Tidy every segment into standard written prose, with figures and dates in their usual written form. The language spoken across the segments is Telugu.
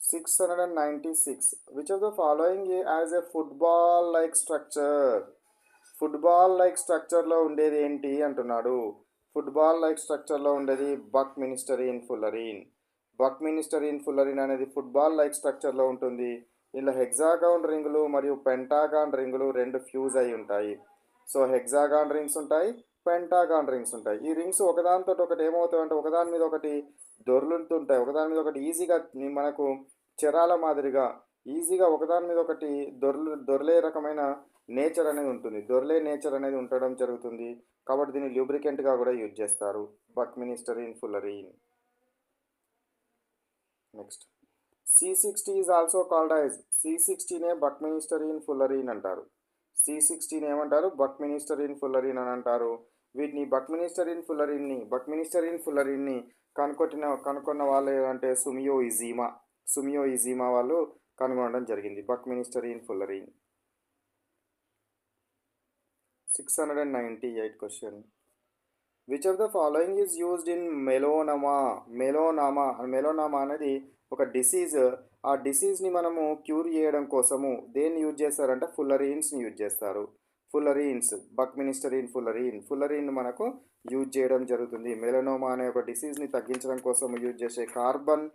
696. Which of the following as a football like structure? Football like స్ట్రక్చర్లో ఉండేది ఏంటి అంటున్నాడు. ఫుట్బాల్ లైక్ స్ట్రక్చర్లో ఉండేది బక్ మినిస్టర్ ఇన్ ఫుల్లరిన్ అనేది ఫుట్బాల్ లైక్ స్ట్రక్చర్లో ఉంటుంది. ఇందులో హెక్సాగాన్ రింగులు మరియు పెంటాగాన్ రింగులు రెండు ఫ్యూజ్ అయి ఉంటాయి. సో హెక్సాగాన్ రింగ్స్ ఉంటాయి, పెంటాగాన్ రింగ్స్ ఉంటాయి. ఈ రింగ్స్ ఒకదానితో ఒకటి ఏమవుతాయంటే ఒకదాని మీద ఒకటి దొర్లుతుంటాయి. ఒకదాని మీద ఒకటి ఈజీగా మనకు చెరాల మాదిరిగా ఈజీగా ఒకదాని మీద ఒకటి దొర్లే రకమైన నేచర్ అనేది ఉంటుంది. దొర్లే నేచర్ అనేది ఉండడం జరుగుతుంది. కాబట్టి దీన్ని ల్యూబ్రికెంట్గా కూడా యూజ్ చేస్తారు. Buckminsterfullerene. Next C60 is also called as C60నే బక్ మినిస్టర్ ఇన్ ఫుల్లరీన్ అంటారు. C60ని ఏమంటారు? బక్ మినిస్టర్ ఇన్ ఫుల్లరీన్ అని అంటారు. వీటిని బక్ మినిస్టర్ ఇన్ ఫుల్లరీన్ని కనుక్కున్న వాళ్ళు అంటే సుమియో ఇజీమా వాళ్ళు కనుగొనడం జరిగింది buckminsterfullerene. 698 question. Which of the following is used in melanoma అనేది ఒక డిసీజ్. ఆ డిసీజ్ని మనము క్యూర్ చేయడం కోసము దేన్ని యూజ్ చేస్తారంటే ఫుల్లరీన్స్ని యూజ్ చేస్తారు. బక్ మినిస్టర్ ఇన్ ఫుల్లరీన్ మనకు యూజ్ చేయడం జరుగుతుంది. మెలనోమా అనే ఒక డిసీజ్ని తగ్గించడం కోసం యూజ్ చేసే కార్బన్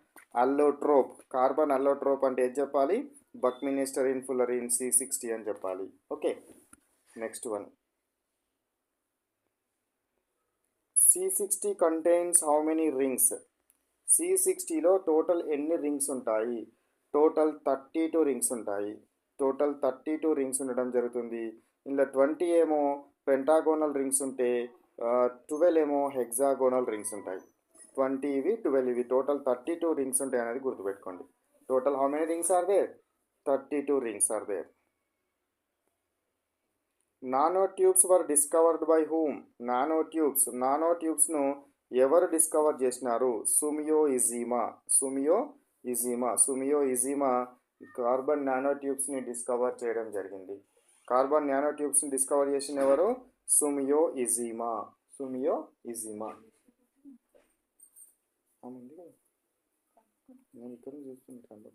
అల్లోట్రోప్ అంటే ఏం చెప్పాలి? బక్ మినిస్టర్ ఇన్ ఫుల్లరీన్ C60 అని చెప్పాలి. Okay, next one. C60 contains how many rings? C60లో టోటల్ ఎన్ని రింగ్స్ ఉంటాయి? టోటల్ 32 రింగ్స్ ఉంటాయి. 32 రింగ్స్ ఉండడం జరుగుతుంది. ఇందులో 20 ఏమో పెంటాగోనల్ రింగ్స్ ఉంటే 12 ఏమో హెక్సాగోనల్ రింగ్స్ ఉంటాయి. 20 ఇవి, 12 ఇవి, టోటల్ 32 రింగ్స్ ఉంటాయి అనేది గుర్తుపెట్టుకోండి. Total how many rings are there? 32 rings are there. Nanotubes were discovered by whom? నానో ట్యూబ్స్ను ఎవరు డిస్కవర్ చేసినారు? సుమియో ఇజీమా కార్బన్ నానో ట్యూబ్స్ని డిస్కవర్ చేయడం జరిగింది. కార్బన్ నానో ట్యూబ్స్ని డిస్కవర్ చేసిన ఎవరు? సుమియో ఇజీమా. నేను ఇక్కడ చూస్తుంటాను.